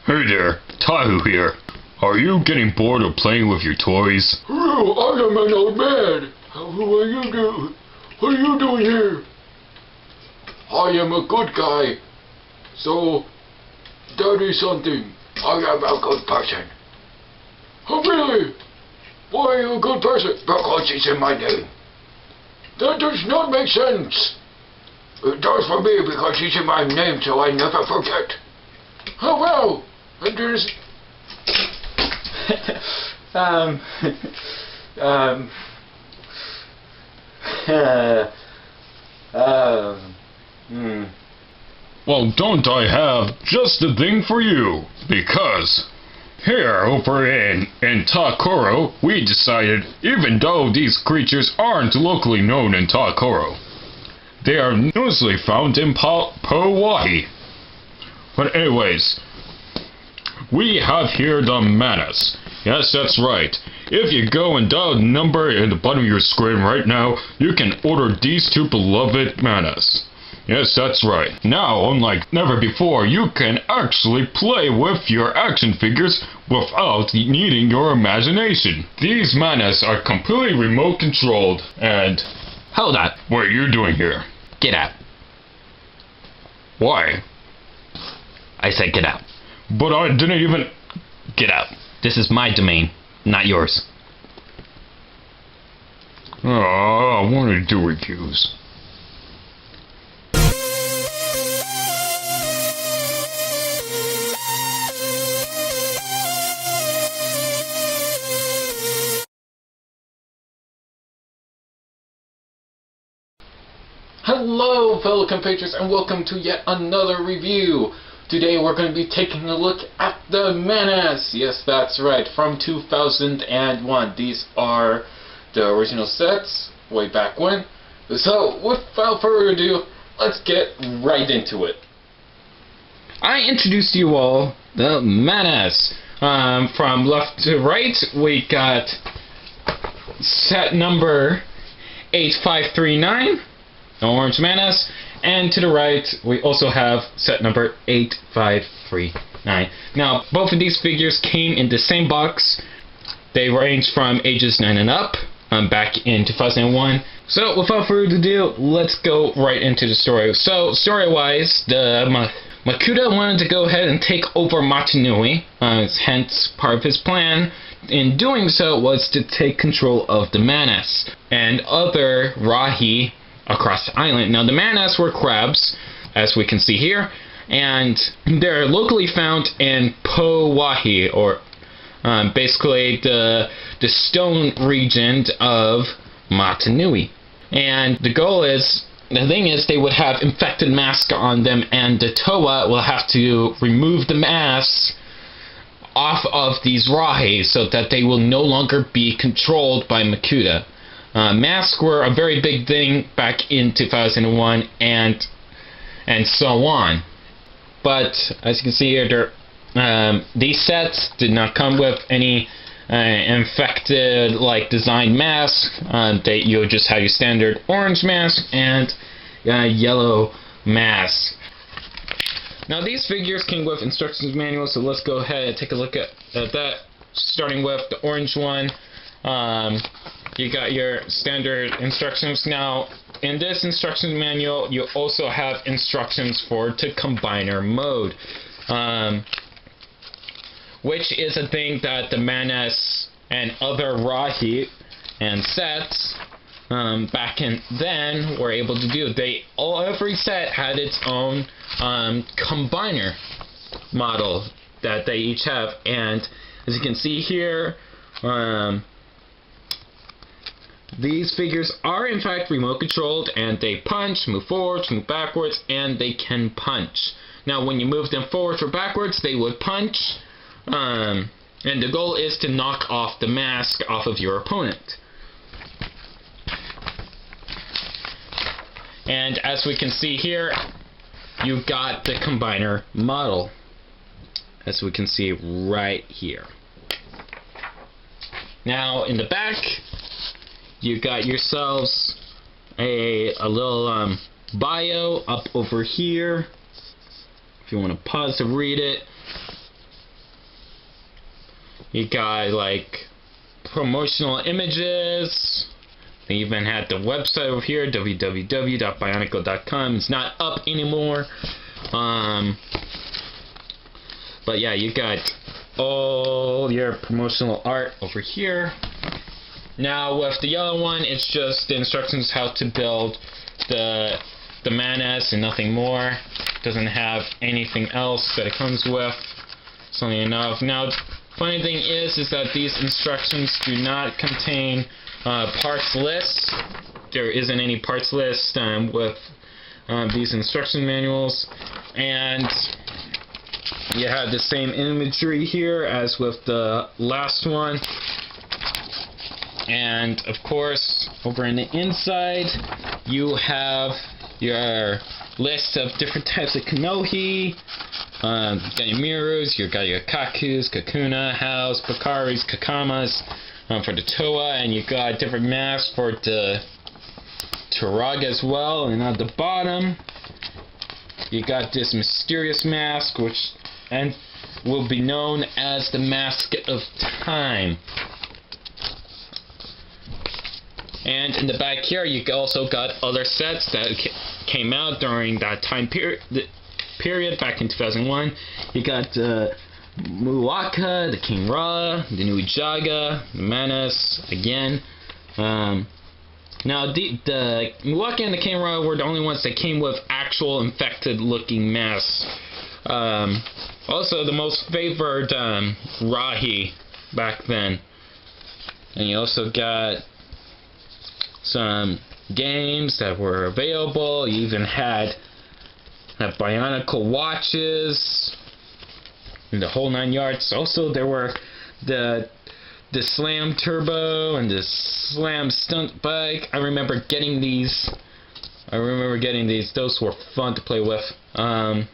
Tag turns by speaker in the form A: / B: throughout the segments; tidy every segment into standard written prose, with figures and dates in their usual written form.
A: Hey there, Tahu here. Are you getting bored of playing with your toys?
B: Oh, I am an old man. What are you doing here? I am a good guy. So, that is something. I am a good person. Oh, really? Why are you a good person? Because it's in my name. That does not make sense. It does for me because it's in my name, so I never forget. Oh, well. And there's...
A: Well, don't I have just the thing for you? Because here over in Takoro, we decided, even though these creatures aren't locally known in Takoro, they are mostly found in Pauahi. But anyways, we have here the manas. Yes, that's right. If you go and dial the number in the bottom of your screen right now, you can order these two beloved manas. Yes, that's right. Now, unlike never before, you can actually play with your action figures without needing your imagination. These manas are completely remote controlled and...
C: Hold on.
A: What are you doing here?
C: Get out.
A: Why?
C: I said get out.
A: But I didn't even...
C: Get out. This is my domain, not yours.
A: Oh, I wanted to do reviews.
B: Hello, fellow compatriots, and welcome to yet another review. Today we're going to be taking a look at the manas. Yes, that's right, from 2001. These are the original sets, way back when. So, without further ado, let's get right into it.
C: I introduced you all the manas. From left to right, we got set number 8539. Orange manas, and to the right we also have set number 8539. Now, both of these figures came in the same box. They range from ages 9 and up, back in 2001. So without further ado, let's go right into the story. So story-wise, the Makuta wanted to go ahead and take over Motunui, hence part of his plan in doing so was to take control of the manas and other Rahi across the island. Now, the manas were crabs, as we can see here, and they're locally found in Pauahi, or basically the stone region of Motunui. And the goal is, the thing is, they would have infected masks on them, and the Toa will have to remove the masks off of these Rahi so that they will no longer be controlled by Makuta. Masks were a very big thing back in 2001 and so on. But as you can see here, these sets did not come with any infected like design masks. You just have your standard orange mask and yellow mask. Now these figures came with instructions manuals, so let's go ahead and take a look at that. Starting with the orange one. You got your standard instructions. Now, in this instructions manual, you also have instructions for the combiner mode, which is a thing that the manas and other Rahi and sets back in then were able to do. Every set had its own combiner model that they each have, and as you can see here, these figures are in fact remote controlled, and they punch, move forwards, move backwards, and they can punch. Now when you move them forwards or backwards, they would punch, and the goal is to knock off the mask off of your opponent. And as we can see here, you've got the combiner model, as we can see right here. Now in the back, you got yourselves a little bio up over here, if you want to pause to read it. You got like promotional images. They even had the website over here, www.bionicle.com. It's not up anymore. But yeah, you got all your promotional art over here. Now with the yellow one, it's just the instructions how to build the Manus and nothing more. Doesn't have anything else that it comes with. It's only enough. Now, funny thing is that these instructions do not contain parts lists. There isn't any parts list with these instruction manuals, and you have the same imagery here as with the last one. And of course, over in the inside, you have your list of different types of Kanohi. You got your Mirus, you got your Kakus, Kakuna, House, Pakaris, Kakamas for the Toa, and you got different masks for the Turag as well. And at the bottom, you got this mysterious mask, which will be known as the Mask of Time. And in the back here, you also got other sets that came out during that time period back in 2001. You got Muwaka, the King Ra, the new Jaga, the Manus again. Now the Muwaka and the King Ra were the only ones that came with actual infected looking masks. Also the most favored Rahi back then. And you also got some games that were available. You even had Bionicle watches and the whole 9 yards. Also, there were the Slam Turbo and the Slam Stunt Bike. I remember getting these. Those were fun to play with. And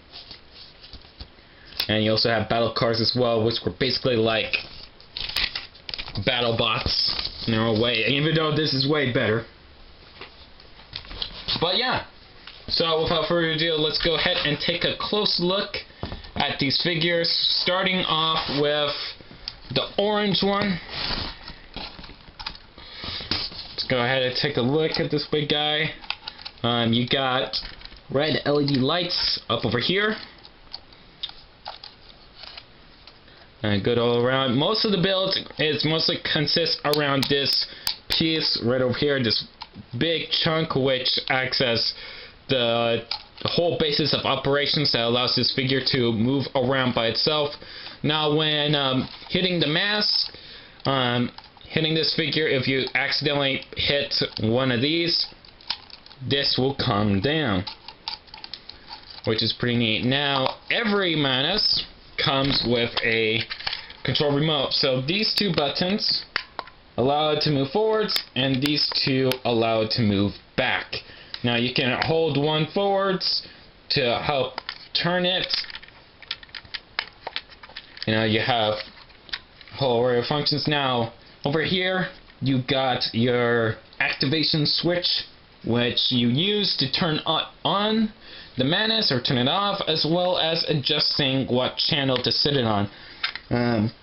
C: you also have battle cars as well, which were basically like battle bots in their own way, even though this is way better. But yeah, so without further ado, let's go ahead and take a close look at these figures, starting off with the orange one. Let's go ahead and take a look at this big guy. You got red LED lights up over here. Good all around. Most of the build mostly consists around this piece right over here, this big chunk, which acts as the whole basis of operations that allows this figure to move around by itself. Now when hitting the mask, hitting this figure, if you accidentally hit one of these, this will come down, which is pretty neat. Now every Manus comes with a control remote. So these two buttons allow it to move forwards, and these two allow it to move back. Now you can hold one forwards to help turn it. You know, you have a whole array of functions. Now over here you got your activation switch, which you use to turn on the Manus or turn it off, as well as adjusting what channel to sit it on.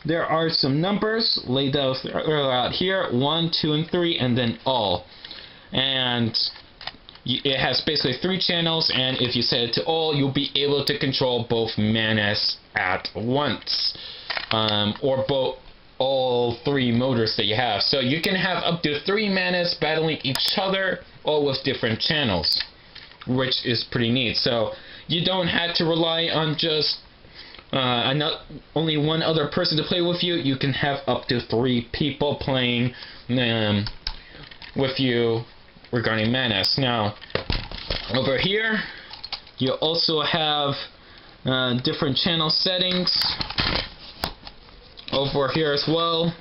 C: There are some numbers laid out here, 1, 2, and 3, and then all. And it has basically 3 channels, and if you set it to all, you'll be able to control both Manus at once, or all 3 motors that you have. So you can have up to 3 Manus battling each other, all with different channels, which is pretty neat. So you don't have to rely on just only one other person to play with you. You can have up to 3 people playing with you regarding Manus. Now over here you also have different channel settings over here as well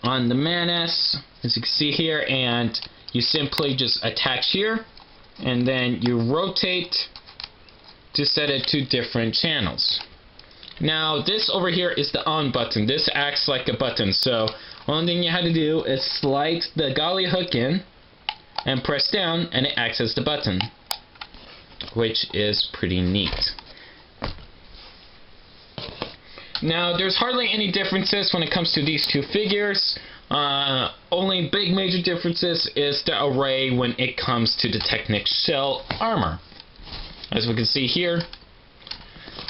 C: on the Manus, as you can see here, and you simply just attach here and then you rotate to set it to different channels. Now this over here is the on button. This acts like a button, so one thing you have to do is slide the golly hook in and press down, and it acts as the button, which is pretty neat. Now, there's hardly any differences when it comes to these two figures. Only big major differences is the array when it comes to the Technic shell armor, as we can see here.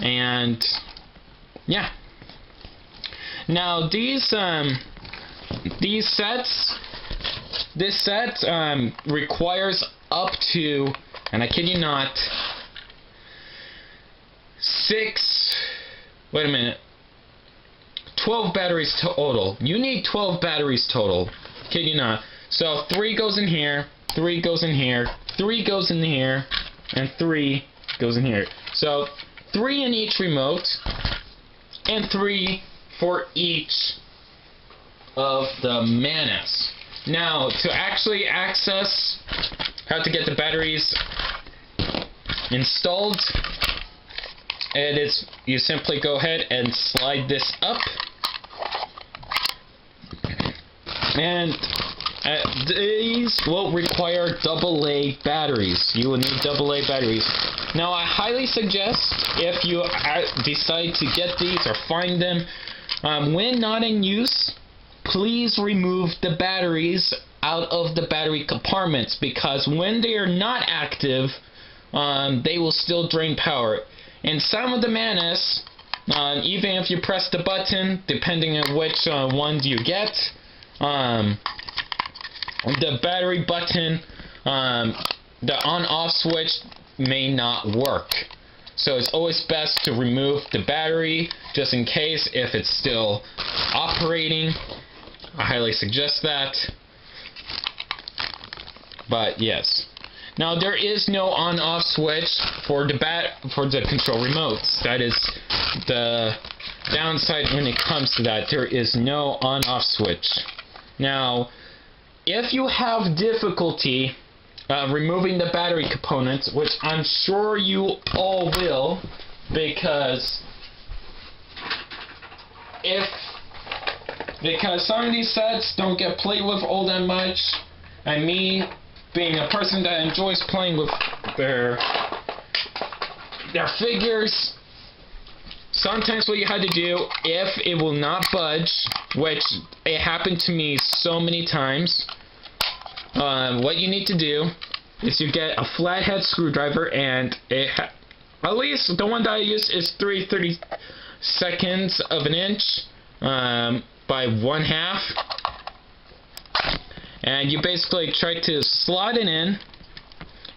C: And yeah. Now this set requires up to, and I kid you not, 12 batteries total. You need 12 batteries total. Kid you not. So 3 goes in here, 3 goes in here, 3 goes in here, and 3 goes in here. So 3 in each remote, and 3 for each of the manas. Now, to actually access how to get the batteries installed, you simply go ahead and slide this up, and these will require AA batteries. You will need AA batteries. Now, I highly suggest, if you decide to get these or find them, when not in use, please remove the batteries out of the battery compartments, because when they are not active, they will still drain power. And some of the manas, even if you press the button, depending on which ones you get, the battery button, the on-off switch may not work. So it's always best to remove the battery, just in case if it's still operating. I highly suggest that. But yes. Now, there is no on-off switch for the control remotes. That is the downside when it comes to that. There is no on-off switch. Now, if you have difficulty removing the battery components, which I'm sure you all will, because some of these sets don't get played with all that much, and me, being a person that enjoys playing with their figures, sometimes what you had to do, if it will not budge, which it happened to me so many times, what you need to do is you get a flathead screwdriver, and at least the one that I use is 3/32 of an inch by 1/2. And you basically try to slot it in,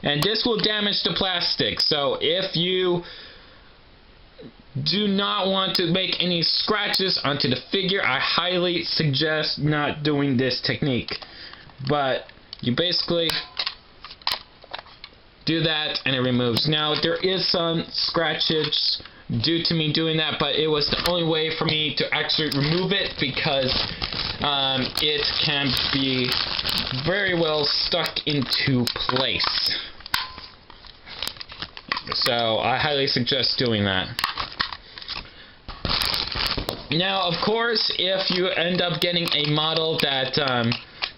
C: and this will damage the plastic. So if you do not want to make any scratches onto the figure, I highly suggest not doing this technique. But you basically do that, and it removes. Now, there is some scratches due to me doing that, but it was the only way for me to actually remove it, because it can be very well stuck into place. So I highly suggest doing that. Now, of course, if you end up getting a model that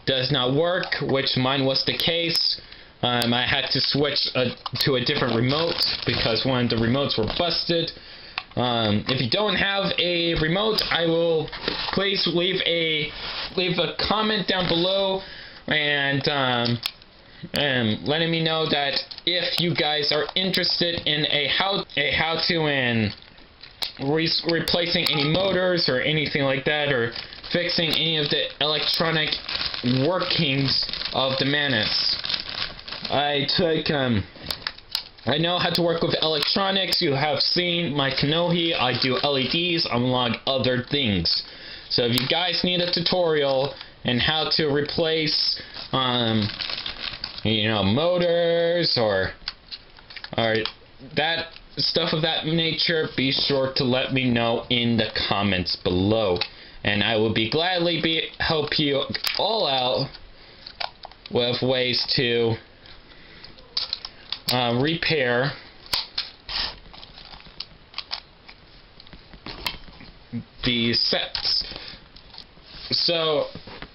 C: does not work, which mine was the case, I had to switch to a different remote because one of the remotes were busted. If you don't have a remote, I will please leave a comment down below and letting me know that if you guys are interested in a how-to in replacing any motors or anything like that, or fixing any of the electronic workings of the Manus. I know how to work with electronics. You have seen my Kanohi. I do LEDs, among other things. So if you guys need a tutorial on how to replace, motors or that stuff of that nature, be sure to let me know in the comments below, and I will gladly help you all out with ways to repair these sets. So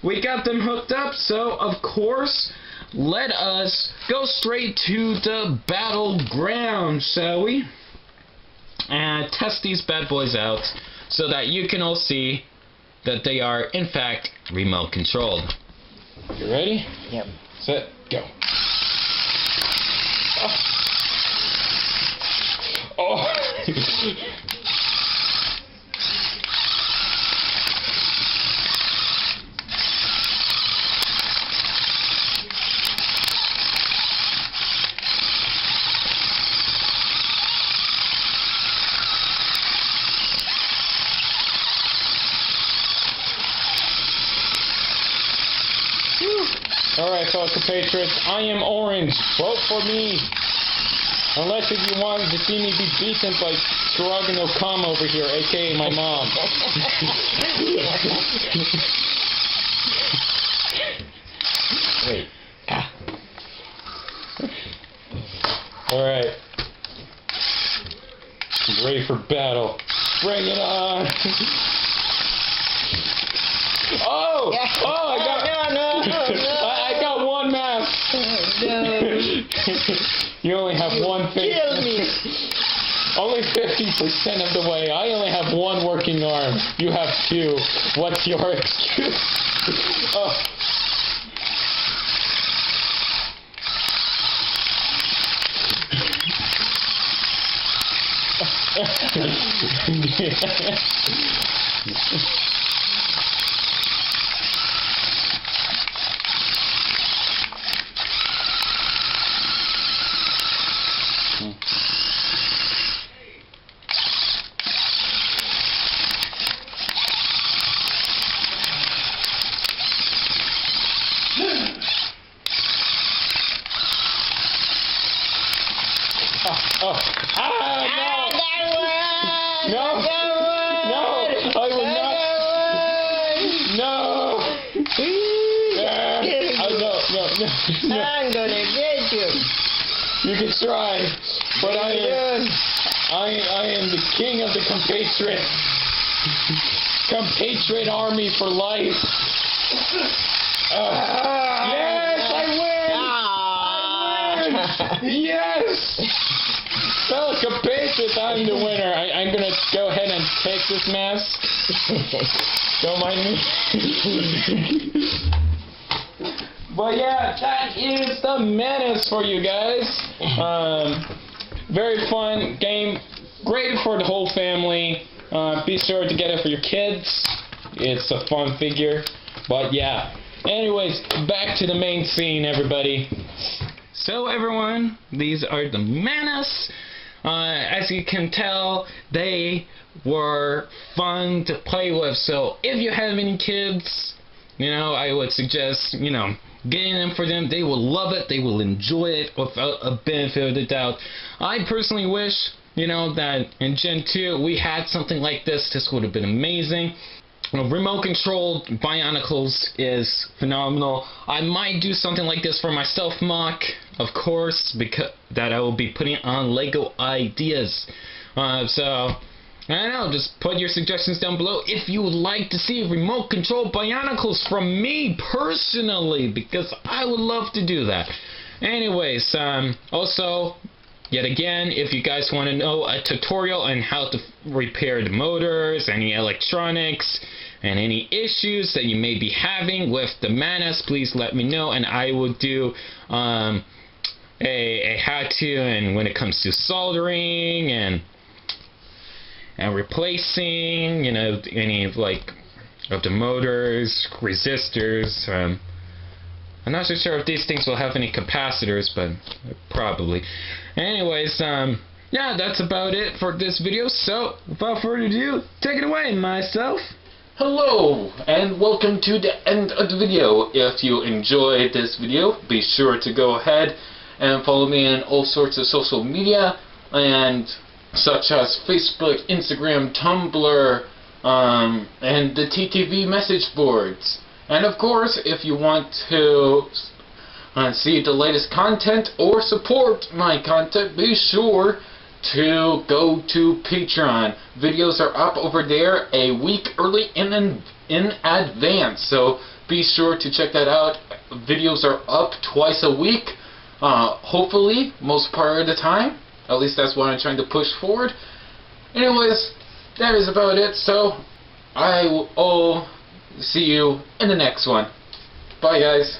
C: we got them hooked up, so of course let us go straight to the battleground, shall we? And test these bad boys out. so that you can all see that they are in fact remote controlled. You ready?
D: Yep.
C: Set, go. Oh. Alright, fellow compatriots, I am orange. Vote for me. Unless if you wanted to see me be beaten by Strogano Kama over here, aka my mom.
D: Wait.
C: Alright. I'm ready for battle. Bring it on! Oh!
D: Yeah.
C: Oh, I got...
D: No.
C: I got one mask!
D: No.
C: You only have one face.
D: Kill me.
C: Only 50% of the way. I only have one working arm. You have two. What's your excuse? Oh. Oh. Ah, no! No! No! I will not! No! No!
D: I'm gonna get you.
C: You can try, but I am the king of the compatriot. Compatriot army for life. Yes, I win! I win! Yes! Fellow compatriots, I'm the winner. I'm gonna go ahead and take this mask. Don't mind me. But yeah, that is the Menace for you guys. Very fun game. Great for the whole family. Be sure to get it for your kids. It's a fun figure. But yeah. Anyways, back to the main scene, everybody. So everyone, these are the Menace. As you can tell, they were fun to play with. So if you have any kids, I would suggest, getting them for them. They will love it. They will enjoy it without a benefit of the doubt. I personally wish, that in Gen 2 we had something like this. This would have been amazing. Remote controlled Bionicles is phenomenal. I might do something like this for my self-mock, of course, because that I will be putting on Lego Ideas. So, I don't know, just put your suggestions down below if you would like to see remote controlled Bionicles from me personally, because I would love to do that. Anyways, also, yet again, if you guys want to know a tutorial on how to repair the motors, any electronics, and any issues that you may be having with the Menace, please let me know, and I will do a how-to, and when it comes to soldering and replacing, any of the motors, resistors. I'm not so sure if these things will have any capacitors, but probably. Anyways, yeah, that's about it for this video. So, without further ado, take it away, myself.
B: Hello, and welcome to the end of the video. If you enjoyed this video, be sure to go ahead and follow me on all sorts of social media, and such as Facebook, Instagram, Tumblr, and the TTV message boards. And of course, if you want to see the latest content or support my content, be sure to go to Patreon. Videos are up over there a week early in advance, so be sure to check that out. Videos are up twice a week, hopefully, most part of the time. At least that's what I'm trying to push forward. Anyways,
C: that is about it. So I will see you in the next one. Bye, guys.